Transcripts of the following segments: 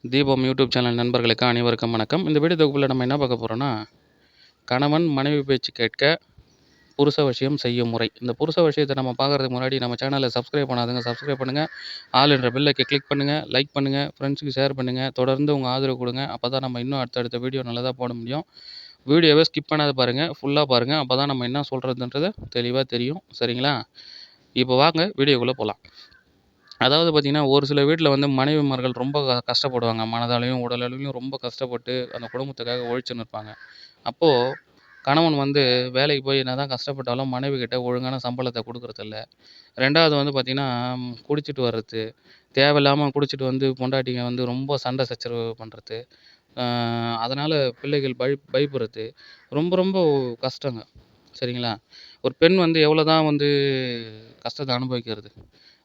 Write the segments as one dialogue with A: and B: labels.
A: தீபம் YouTube channel நண்பர்களுக்கு அனைவருக்கும் வணக்கம். இந்த வீடியோ தொகுப்பில் நம்ம என்ன பார்க்க போகிறோம்னா, கணவன் மனைவி பேச்சு கேட்க புருஷ வசியம் செய்யும் முறை. இந்த புருஷ வசியத்தை நம்ம பார்க்குறதுக்கு முன்னாடி நம்ம சேனலை சப்ஸ்கிரைப் பண்ணாதுங்க, சப்ஸ்கிரைப் பண்ணுங்கள். ஆல் என்ற பெல்லைக்கு கிளிக் பண்ணுங்கள், லைக் பண்ணுங்கள், ஃப்ரெண்ட்ஸுக்கு ஷேர் பண்ணுங்கள். தொடர்ந்து உங்கள் ஆதரவு கொடுங்க. அப்போ தான் நம்ம இன்னும் அடுத்தடுத்த வீடியோ நல்லதாக போட முடியும். வீடியோவை ஸ்கிப் பண்ணாத பாருங்கள், ஃபுல்லாக பாருங்கள். அப்போ தான் நம்ம என்ன சொல்கிறதுன்றது தெளிவாக தெரியும். சரிங்களா? இப்போ வாங்க வீடியோக்குள்ளே போகலாம். அதாவது பார்த்தீங்கன்னா, ஒரு சில வீட்ல வந்து மனைவிமார்கள் ரொம்ப கஷ்டப்படுவாங்க. மனதளவிலும், உடலளவிலும் ரொம்ப கஷ்டப்பட்டு அந்த குடும்பத்துக்காக உழைச்சுன்னு இருப்பாங்க. அப்போ கணவன் வந்து வேலைக்கு போய் என்னதான் கஷ்டப்பட்டாலும் மனைவிகிட்ட ஒழுங்கான சம்பளத்த குடுக்குறதில்ல. 2வது வந்து பார்த்தீங்கன்னா, குடிச்சிட்டு வர்றது, தேவையில்லாம குடிச்சிட்டு வந்து பொண்டாட்டிங்க வந்து ரொம்ப சண்டை சச்சரவு பண்றது, அ அதனால பிள்ளைகள் பயப்படுறது, ரொம்ப ரொம்ப கஷ்டங்க. சரிங்களா? ஒரு பெண் வந்து எவ்வளோ தான் வந்து கஷ்டத்த அனுபவிக்கிறது.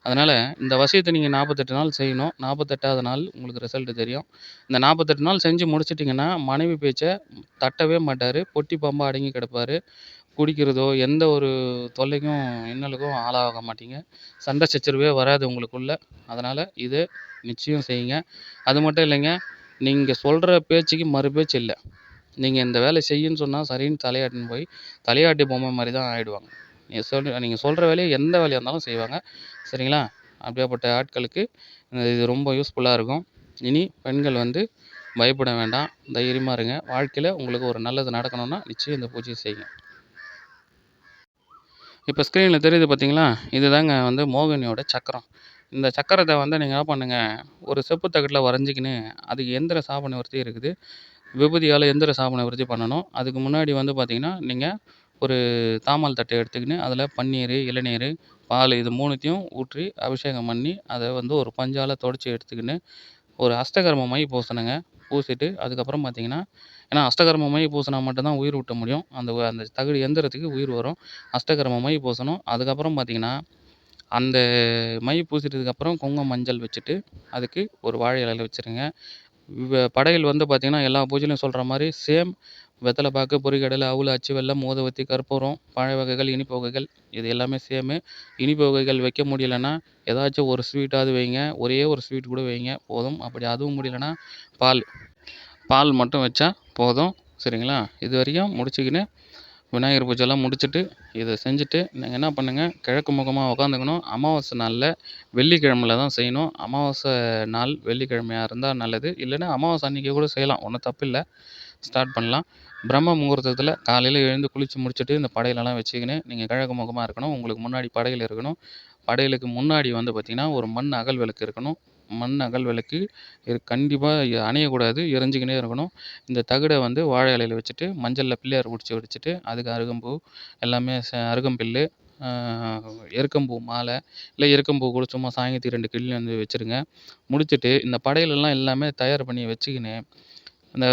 A: அதனால இந்த வசியத்த நீங்க 48 நாள் செய்யணும். 48வது நாள் உங்களுக்கு ரிசல்ட் தெரியும். இந்த 48 நாள் செஞ்சு முடிச்சுட்டீங்கன்னா, மனைவி பேச்ச தட்டவே மாட்டாரு. பொட்டி பாம்பா அடங்கி கிடப்பாரு. குடிக்கிறதோ, எந்த ஒரு தொல்லைக்கும், இன்னலுக்கும் ஆளாக மாட்டீங்க. சண்டை சச்சரவே வராது உங்களுக்குள்ள. அதனால இத நிச்சயம் செய்யுங்க. அது மட்டும் இல்லைங்க, நீங்க சொல்ற பேச்சுக்கு மறு பேச்சு இல்ல. நீங்க இந்த வேலைய செய்யுன்னு சொன்னா சரின்னு தலையாட்டின்னு போய், தலையாட்டி பொம்மை மாரி தான் ஆயிடுவாங்க. நீங்க சொல்ற வேலைய எந்த வேலையா இருந்தாலும் செய்வாங்க. சரிங்களா? அப்படியாப்பட்ட ஆட்களுக்கு இது ரொம்ப யூஸ்ஃபுல்லா இருக்கும். இனி பெண்கள் வந்து பயப்பட வேண்டாம். தைரியமா இருங்க. வாழ்க்கையில உங்களுக்கு ஒரு நல்லது நடக்கணும்னா, நிச்சயம் இந்த பூஜைய செய்யுங்க. இப்ப ஸ்க்ரீன்ல தெரியுது பார்த்தீங்களா? இதுதாங்க வந்து மோகினியோட சக்கரம். இந்த சக்கரத்த வந்து நீங்க என்ன பண்ணுங்க, ஒரு செப்பு தகட்டுல வரைஞ்சுக்கின்னு, அதுக்கு எந்திர சாப நிவர்த்தி இருக்குது. விபூதியால எந்திர சாப நிவர்த்தி பண்ணணும். அதுக்கு முன்னாடி வந்து பார்த்தீங்கன்னா, நீங்க ஒரு தாம்பால் தட்ட எடுத்துக்கின்னு, அதில பன்னீரு, இளநீரு, பாலு இது 3த்தையும் ஊற்றி அபிஷேகம் பண்ணி, அத வந்து ஒரு பஞ்சால தொடச்சு எடுத்துக்கின்னு, ஒரு அஷ்டகர்ம மை பூசணுங்க. பூசிட்டு அதுக்கப்புறம் பார்த்தீங்கன்னா, ஏன்னா அஷ்டகர்ம மை பூசினா மட்டும் தான் உயிர் ஊட்ட முடியும். அந்த தகடு எந்திரத்துக்கு உயிர் வரும். அஷ்டகர்ம மை பூசணும். அதுக்கப்புறம் பார்த்தீங்கன்னா, அந்த மை பூசிட்டதுக்கப்புறம் குங்குமம், மஞ்சள் வச்சுட்டு, அதுக்கு ஒரு வாழை இலையில வச்சுருங்க. படையல் வந்து பார்த்தீங்கன்னா, எல்லா பூஜையிலும் சொல்ற மாரி சேம் வெத்தல பாக்கு, பொரிகடலை, அவுள், அச்சு வெல்லம், ஊதுவத்தி, கற்பூரம், பழ வகைகள், இனிப்பு வகைகள் இது எல்லாமே சேமு. இனிப்பு வகைகள் வைக்க முடியலன்னா, ஏதாச்சும் ஒரு ஸ்வீட்டாவது வைங்க. ஒரே ஒரு ஸ்வீட் கூட வைங்க போதும். அப்படி அதுவும் முடியலன்னா, பால் பால் மட்டும் வச்சா போதும். சரிங்களா? இதுவரையும் முடிச்சுக்கின்னு விநாயகர் பூஜைலாம் முடிச்சுட்டு, இத செஞ்சுட்டு நீங்க என்ன பண்ணுங்க, கிழக்கு முகமா உட்காந்துக்கணும். அமாவாசை நாள்ல வெள்ளிக்கிழமையில தான் செய்யணும். அமாவாசை நாள் வெள்ளிக்கிழமையா இருந்தா நல்லது. இல்லன்னா அமாவாசை அன்னைக்கு கூட செய்யலாம். ஒண்ணும் தப்பில்ல. ஸ்டார்ட் பண்ணலாம். பிரம்ம முகூர்த்தத்தில காலையில எழுந்து குளிச்சு முடிச்சுட்டு, இந்த படையலெல்லாம் வச்சுக்கின்னு, நீங்க கிழக்கு முகமா இருக்கணும். உங்களுக்கு முன்னாடி படையல் இருக்கணும். படையலுக்கு முன்னாடி வந்து பார்த்தீங்கன்னா, ஒரு மண் அகல் விளக்கு இருக்கணும். மண் அகல் விளக்கு கண்டிப்பா அணையக்கூடாது. எரிஞ்சுக்கின்னே இருக்கணும். இந்த தகட வந்து வாழை இலையில வச்சுட்டு, மஞ்சள்ல பிள்ளையார் புடிச்சு வச்சுட்டு, அதுக்கு அருகம்பூ எல்லாமே அருகம்பில்லு, அ எருக்கம்பூ மாலை, இல்ல எருக்கம்பூ கூட சும்மா சாயங்காலத்துக்கு 2 கிள்ளி வந்து வச்சுருங்க. முடிச்சுட்டு, இந்த படையலெல்லாம் எல்லாமே தயார் பண்ணி வச்சுக்கின்னு, அந்த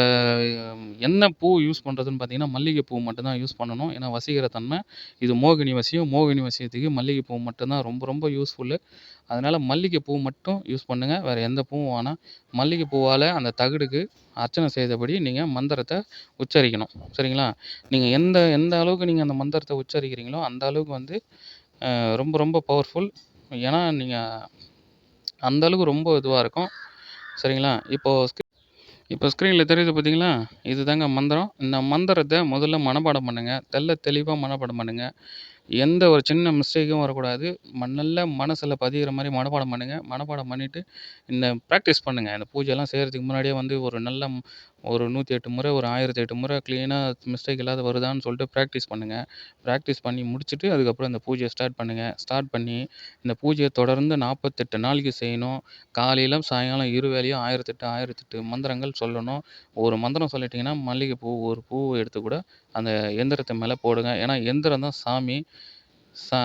A: என்ன பூ யூஸ் பண்ணுறதுன்னு பார்த்தீங்கன்னா, மல்லிகை பூ மட்டும் தான் யூஸ் பண்ணணும். ஏன்னா வசீகர தன்மை. இது மோகினி வசியம். மோகினி வசியத்துக்கு மல்லிகை பூ மட்டும் தான் ரொம்ப ரொம்ப யூஸ்ஃபுல்லு. அதனால மல்லிகை பூ மட்டும் யூஸ் பண்ணுங்க. வேற எந்த பூவும் வேணாம். மல்லிகை பூவால அந்த தகடுக்கு அர்ச்சனை செய்தபடி நீங்க மந்திரத்த உச்சரிக்கணும். சரிங்களா? நீங்க எந்த எந்த அளவுக்கு நீங்க அந்த மந்திரத்த உச்சரிக்கிறீங்களோ, அந்த அளவுக்கு வந்து ரொம்ப ரொம்ப பவர்ஃபுல். ஏன்னா, நீங்க அந்த அளவுக்கு ரொம்ப இதுவா இருக்கும். சரிங்களா? இப்போ ஸ்க்ரீன்ல தெரியுது பார்த்தீங்களா? இதுதாங்க மந்திரம். இந்த மந்திரத்த முதல்ல மனப்பாடம் பண்ணுங்க. தெளிவா மனப்பாடம் பண்ணுங்க. எந்த ஒரு சின்ன மிஸ்டேக்கும் வரக்கூடாது. நல்லா மனசுல பதியிற மாரி மனப்பாடம் பண்ணுங்க. மனப்பாடம் பண்ணிட்டு, இந்த பிராக்டிஸ் பண்ணுங்க. இந்த பூஜைலாம் செய்றதுக்கு முன்னாடியே வந்து ஒரு நல்ல ஒரு 108 முறை, ஒரு 1008 முறை கிளீனா மிஸ்டேக் இல்லாத வருதான்னு சொல்லிட்டு பிராக்டிஸ் பண்ணுங்க. பிராக்டிஸ் பண்ணி முடிச்சுட்டு, அதுக்கப்புறம் இந்த பூஜைய ஸ்டார்ட் பண்ணுங்க. ஸ்டார்ட் பண்ணி, இந்த பூஜைய தொடர்ந்து 48 நாளைக்கு செய்யணும். காலையிலும், சாயங்காலம் இரு வேளையும் 1008 மந்திரங்கள் சொல்லணும். ஒரு மந்திரம் சொல்லிட்டீங்கன்னா, மல்லிகைப்பூ ஒரு பூ எடுத்து கூட அந்த எந்திரத்து மேல போடுங்க. ஏன்னா, எந்திரம் தான் சாமி.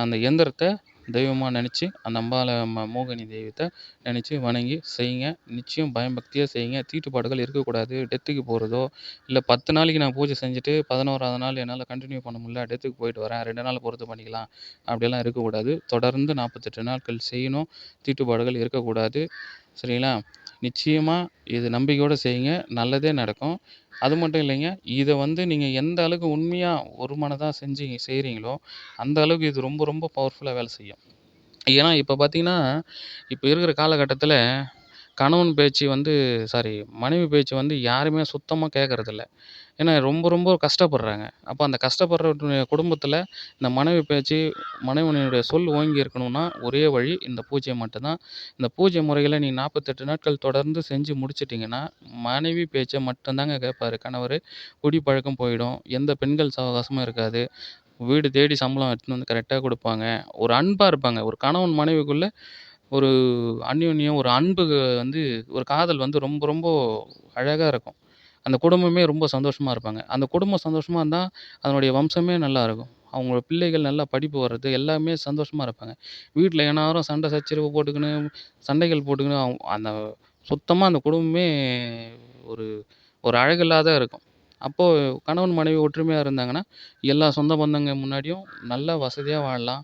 A: அந்த எந்திரத்த தெய்வமா நெனச்சு, அந்த அம்பாள மோகினி தெய்வத்த நெனச்சு வணங்கி செய்யுங்க. நிச்சயம் பயபக்தியா செய்யுங்க. தீட்டுப்பாடுகள் இருக்கக்கூடாது. டெத்துக்கு போறதோ, இல்ல 10 நாளைக்கு நான் பூஜை செஞ்சுட்டு 11வது நாள் என்னால கன்டின்யூ பண்ண முடியல. டெத்துக்கு போயிட்டு வரேன். 2 நாள் பொறுத்து பண்ணிக்கலாம். அப்படியெல்லாம் இருக்கக்கூடாது. தொடர்ந்து 48 நாட்கள் செய்யணும். தீட்டுப்பாடுகள் இருக்கக்கூடாது. சரிங்களா? நிச்சயமா இது நம்பிக்கையோட செய்யுங்க. நல்லதே நடக்கும். அது மட்டும் இல்லைங்க. இத வந்து நீங்க எந்த அளவுக்கு உண்மையா ஒரு மனதா செய்றீங்களோ, அந்த அளவுக்கு இது ரொம்ப ரொம்ப பவர்ஃபுல்லா வேலை செய்யும். ஏன்னா, இப்ப பார்த்தீங்கன்னா, இப்ப இருக்கிற காலகட்டத்தில கணவன் பேச்சு வந்து சாரி மனைவி பேச்சு வந்து யாருமே சுத்தமா கேட்கறதில்ல. ஏன்னா ரொம்ப ரொம்ப கஷ்டப்படுறாங்க. அப்ப அந்த கஷ்டப்படுற குடும்பத்தில இந்த மனைவி பேச்சு, மனைவியினுடைய சொல் ஓங்கி இருக்கணும்னா, ஒரே வழி இந்த பூஜை மட்டும் தான். இந்த பூஜை முறைகள நீங்க 48 நாட்கள் தொடர்ந்து செஞ்சு முடிச்சுட்டீங்கன்னா, மனைவி பேச்ச மட்டும் தாங்க கேட்பாரு கணவரு. குடி பழக்கம் போயிடும். எந்த பெண்கள் சவகாசமும் இருக்காது. வீடு தேடி சம்பளம் எடுத்துன்னு வந்து கரெக்ட்டா குடுப்பாங்க. ஒரு அன்பா இருப்பாங்க. ஒரு கணவன் மனைவிக்குள்ள ஒரு அந்யோன்யம், ஒரு அன்பு வந்து ஒரு காதல் வந்து ரொம்ப ரொம்ப அழகா இருக்கும். அந்த குடும்பமே ரொம்ப சந்தோஷமா இருப்பாங்க. அந்த குடும்பம் சந்தோஷமா இருந்தா, அதனுடைய வம்சமே நல்லா இருக்கும். அவங்க பிள்ளைகள் நல்லா படிப்பு வர்றது, எல்லாமே சந்தோஷமா இருப்பாங்க. வீட்ல எந்நேரம் சண்டை சச்சரவு போட்டுக்கின்னு, சண்டைகள் போட்டுக்கின்னு, அந்த சுத்தமா அந்த குடும்பமே ஒரு ஒரு அழகில்லாத இருக்கும். அப்போ கணவன், மனைவி ஒற்றுமையா இருந்தாங்கன்னா, எல்லா சொந்த பந்தங்க முன்னாடியும் நல்லா வசதியா வாழலாம்.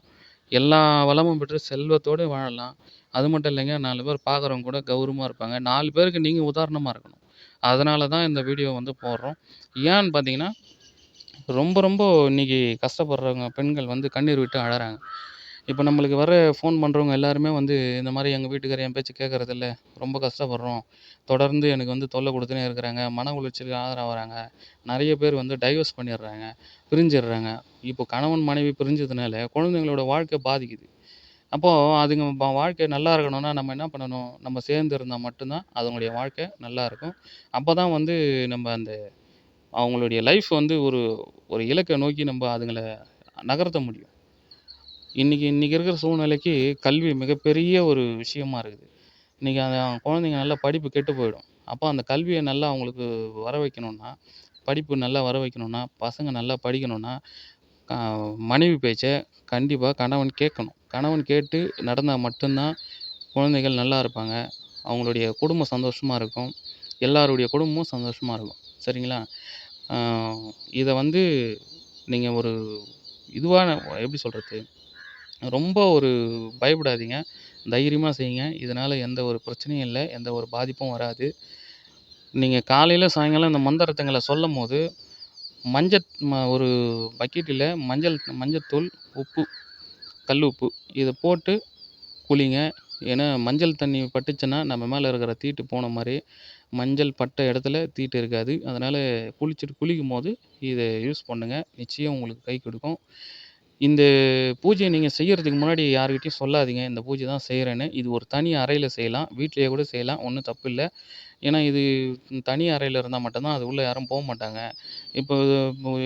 A: எல்லா வளமும் பெற்று செல்வத்தோடு வாழலாம். அது மட்டும் இல்லைங்க, 4 பேர் பார்க்குறவங்க கூட கௌரவமா இருப்பாங்க. 4 பேருக்கு நீங்க உதாரணமா இருக்கணும். அதனால தான் இந்த வீடியோ வந்து போடுறோம். ஏன்னு பார்த்தீங்கன்னா, ரொம்ப ரொம்ப இன்னைக்கு கஷ்டப்படுறவங்க பெண்கள் வந்து கண்ணீர் விட்டு அழறாங்க. இப்ப நம்மளுக்கு வர ஃபோன் பண்றவங்க எல்லாருமே வந்து, இந்த மாரி எங்க வீட்டுக்காரர் என் பேச்ச கேட்கறதில்ல. ரொம்ப கஷ்டப்படுறோம். தொடர்ந்து எனக்கு வந்து தொல்ல குடுத்துன்னே இருக்கிறாங்க. மன உளைச்சலுக்கு ஆளாவுறாங்க. நெறைய பேர் வந்து டைவர்ஸ் பண்ணிடுறாங்க. பிரிஞ்சிடுறாங்க. இப்போ கணவன், மனைவி பிரிஞ்சதுனால குழந்தைங்களோட வாழ்க்கை பாதிக்குது. அப்போ அதுங்க வாழ்க்கை நல்லா இருக்கணும்னா, நம்ம என்ன பண்ணணும்? நம்ம சேர்ந்து இருந்தா மட்டும் தான் அதுங்களுடைய வாழ்க்கை நல்லா இருக்கும். அப்பதான் வந்து நம்ம அந்த அவங்களுடைய லைஃப் வந்து ஒரு ஒரு இலக்க நோக்கி நம்ப அதுங்கள நகர்த்த முடியும். இன்னைக்கு இன்னைக்கு இருக்கிற சூழ்நிலைக்கு கல்வி மிகப்பெரிய ஒரு விஷயமா இருக்குது. இன்னைக்கு அந்த குழந்தைங்க நல்லா படிப்பு கெட்டு போயிடும். அப்போ அந்த கல்விய நல்லா அவங்களுக்கு வர வைக்கணும்னா, படிப்பு நல்லா வர வைக்கணும்னா, பசங்க நல்லா படிக்கணும்னா, க மனைவி பேச்ச கண்டிப்பா கணவன் கேட்கணும். கணவன் கேட்டு நடந்தா மட்டும் தான் குழந்தைகள் நல்லா இருப்பாங்க. அவங்களுடைய குடும்பம் சந்தோஷமா இருக்கும். எல்லாருடைய குடும்பமும் சந்தோஷமா இருக்கும். சரிங்களா? ஆ இத வந்து நீங்க ஒரு இதுவான எப்படி சொல்றது? ரொம்ப ஒரு பயப்படாதீங்க. தைரியமா செய்யுங்க. இதனால எந்த ஒரு பிரச்சனையும் இல்ல. எந்த ஒரு பாதிப்பும் வராது. நீங்க காலையில, சாயங்காலம் இந்த மந்திரத்துங்கள சொல்லும்போது, ஒரு பக்கெட்டில மஞ்சத்தூள், உப்பு, கல் உப்பு இத போட்டு குளிங்க. ஏன்னா, மஞ்சள் தண்ணி பட்டுச்சுன்னா, நம்ம மேல இருக்கிற தீட்டு போன மாரி, மஞ்சள் பட்ட இடத்துல தீட்டு இருக்காது. அதனால குளிக்கும்போது இத யூஸ் பண்ணுங்க. நிச்சயம் உங்களுக்கு கை குடுக்கும். இந்த பூஜைய நீங்க செய்யறதுக்கு முன்னாடி யார்கிட்டயும் சொல்லாதீங்க. இந்த பூஜை தான் செய்றேன்னு. இது ஒரு தனி அறையில செய்யலாம். வீட்லயே கூட செய்யலாம். ஒண்ணும் தப்பில்ல. ஏன்னா, இது தனி அறையில இருந்தா மட்டும் தான் அது உள்ள யாரும் போமாட்டாங்க. இப்போ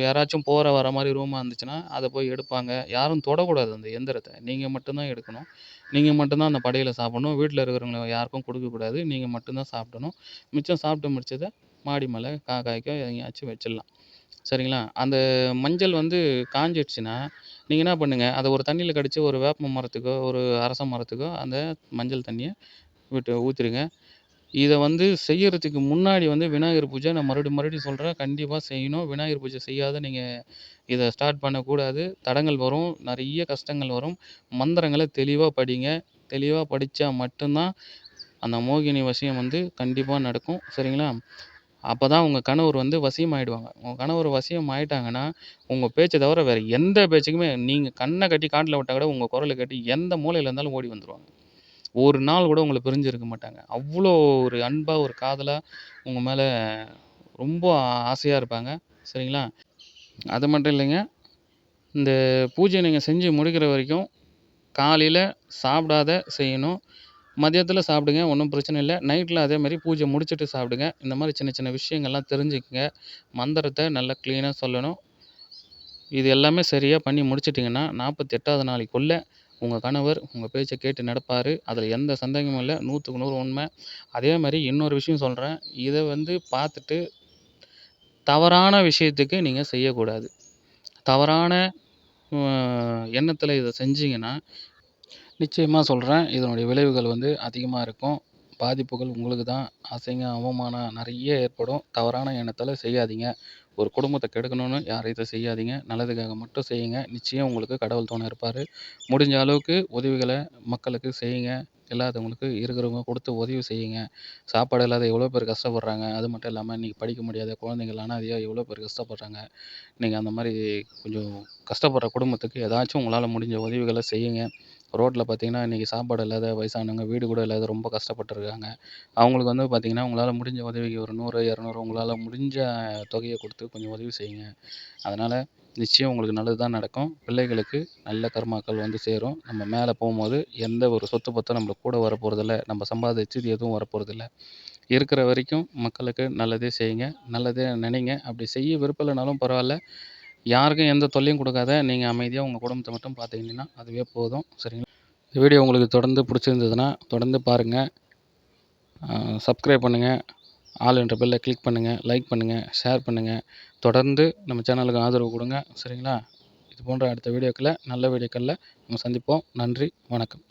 A: யாராச்சும் போற வர மாரி ரூமா இருந்துச்சுன்னா, அத போய் எடுப்பாங்க. யாரும் தொடக்கூடாது அந்த எந்திரத்த. நீங்க மட்டும் தான் எடுக்கணும். நீங்க மட்டும் தான் அந்த படையல சாப்பிடணும். வீட்ல இருக்கிறவங்க யாருக்கும் குடுக்கக்கூடாது. நீங்க மட்டும் தான் சாப்பிடணும். மிச்சம் சாப்பிட்டு முடிச்சத மாடி மேல, காக்காய்க்கோ எங்கேயாச்சும் வச்சிடலாம். சரிங்களா? அந்த மஞ்சள் வந்து காஞ்சிடுச்சுன்னா, நீங்க என்ன பண்ணுங்க, அத ஒரு தண்ணீல கடிச்சு ஒரு வேப்ப மரத்துக்கோ, ஒரு அரச மரத்துக்கோ அந்த மஞ்சள் தண்ணிய ஊத்திருங்க. இத வந்து செய்யறதுக்கு முன்னாடி வந்து விநாயகர் பூஜை நான் மறுபடியும் சொல்றேன். கண்டிப்பா செய்யணும். விநாயகர் பூஜை செய்யாத நீங்க இத ஸ்டார்ட் பண்ணக்கூடாது. தடங்கல் வரும். நெறைய கஷ்டங்கள் வரும். மந்திரங்கள தெளிவா படிங்க. தெளிவா படிச்சா மட்டும் தான் அந்த மோகினி வசியம் வந்து கண்டிப்பா நடக்கும். சரிங்களா? அப்பதான் உங்க கணவர் வந்து வசியம் ஆயிடுவாங்க. உங்க கணவர் வசியம் ஆயிட்டாங்கன்னா, உங்க பேச்ச தவிர வேற எந்த பேச்சுக்குமே நீங்க கண்ண கட்டி காட்டுல விட்டா கூட உங்க குரல கேட்டு எந்த மூலையில இருந்தாலும் ஓடி வந்துருவாங்க. ஒரு நாள் கூட உங்கள பிரிஞ்சிருக்க மாட்டாங்க. அவ்ளோ ஒரு அன்பா, ஒரு காதலா உங்க மேல ரொம்ப ஆசையா இருப்பாங்க. சரிங்களா? அது மட்டும் இல்லைங்க. இந்த பூஜைய நீங்க செஞ்சு முடிக்கிற வரைக்கும் காலையில சாப்பிடாத செய்யணும். மதியத்தில சாப்பிடுங்க. ஒண்ணும் பிரச்சனை இல்ல. நைட்ல அதே மாரி பூஜை முடிச்சுட்டு சாப்பிடுங்க. இந்த மாரி சின்ன சின்ன விஷயங்கள்லாம் தெரிஞ்சுக்கங்க. மந்திரத்த நல்லா கிளீனா சொல்லணும். இது எல்லாமே சரியா பண்ணி முடிச்சுட்டீங்கன்னா, 48வது நாளைக்குள்ள உங்க கணவர் உங்க பேச்ச கேட்டு நடப்பாரு. அதுல எந்த சந்தேகமும் இல்ல. 100க்கு 100 உண்ம. அதே மாரி இன்னொரு விஷயம் சொல்றேன். இத வந்து பார்த்துட்டு தவறான விஷயத்துக்கு நீங்க செய்யக்கூடாது. தவறான அ எண்ணத்துல இத செஞ்சீங்கன்னா நிச்சயமா சொல்றேன். இதனுடைய விளைவுகள் வந்து அதிகமா இருக்கும். பாதிப்புகள் உங்களுக்கு தான். அசிங்கம், அவமானம் நெறைய ஏற்படும். தவறான எண்ணத்தால செய்யாதீங்க. ஒரு குடும்பத்த கெடுக்கணும்னு யாரும் இத செய்யாதீங்க. நல்லதுக்காக மட்டும் செய்யுங்க. நிச்சயம் உங்களுக்கு கடவுள் துணை இருப்பாரு. முடிஞ்ச அளவுக்கு உதவிகள மக்களுக்கு செய்யுங்க. இல்லாதவங்களுக்கு இருக்கிறவங்க குடுத்து உதவி செய்யுங்க. சாப்பாடு இல்லாத எவ்வளோ பேர் கஷ்டப்படுறாங்க. அது மட்டும் இல்லாம இன்னைக்கு படிக்க முடியாத குழந்தைகள் அனாதையா எவ்வளோ பேர் கஷ்டப்படுறாங்க. நீங்க அந்த மாரி கொஞ்சம் கஷ்டப்படுற குடும்பத்துக்கு ஏதாச்சும் உங்களால முடிஞ்ச உதவிகள செய்யுங்க. ரோட்ல பார்த்தீங்கன்னா, இன்றைக்கி சாப்பாடு இல்லாத வயசானவங்க, வீடு கூட இல்லாத ரொம்ப கஷ்டப்பட்டுருக்காங்க. அவங்களுக்கு வந்து பார்த்தீங்கன்னா, உங்களால முடிஞ்ச உதவிக்கு ஒரு 100, 200 உங்களால முடிஞ்ச தொகைய குடுத்து கொஞ்சம் உதவி செய்யுங்க. அதனால நிச்சயம் உங்களுக்கு நல்லது தான் நடக்கும். பிள்ளைகளுக்கு நல்ல கர்மாக்கள் வந்து சேரும். நம்ம மேல போம்போது எந்த ஒரு சொத்து பத்தும் நம்மளுக்கு கூட வரப்போறதில்ல. நம்ம சம்பாதிச்சது எதுவும் வரப்போறதில்ல. இருக்கிற வரைக்கும் மக்களுக்கு நல்லதே செய்யுங்க. நல்லதே நினைங்க. அப்படி செய்ய விருப்பம் இல்லனாலும் பரவால்ல. யாருக்கும் எந்த தொல்லையும் குடுக்காத, நீங்க அமைதியா உங்க குடும்பத்த மட்டும் பார்த்துக்கிட்டீங்கன்னா, அதுவே போதும். சரிங்களா? இந்த வீடியோ உங்களுக்கு தொடர்ந்து பிடிச்சிருந்ததுன்னா, தொடர்ந்து பாருங்க. சப்ஸ்கிரைப் பண்ணுங்க. ஆல் என்ற பெல்ல கிளிக் பண்ணுங்க. லைக் பண்ணுங்க. ஷேர் பண்ணுங்க. தொடர்ந்து நம்ம சேனலுக்கு ஆதரவு குடுங்க. சரிங்களா? இது போன்ற அடுத்த வீடியோக்கள நல்ல வீடியோக்கள்ல நம்ம சந்திப்போம். நன்றி. வணக்கம்.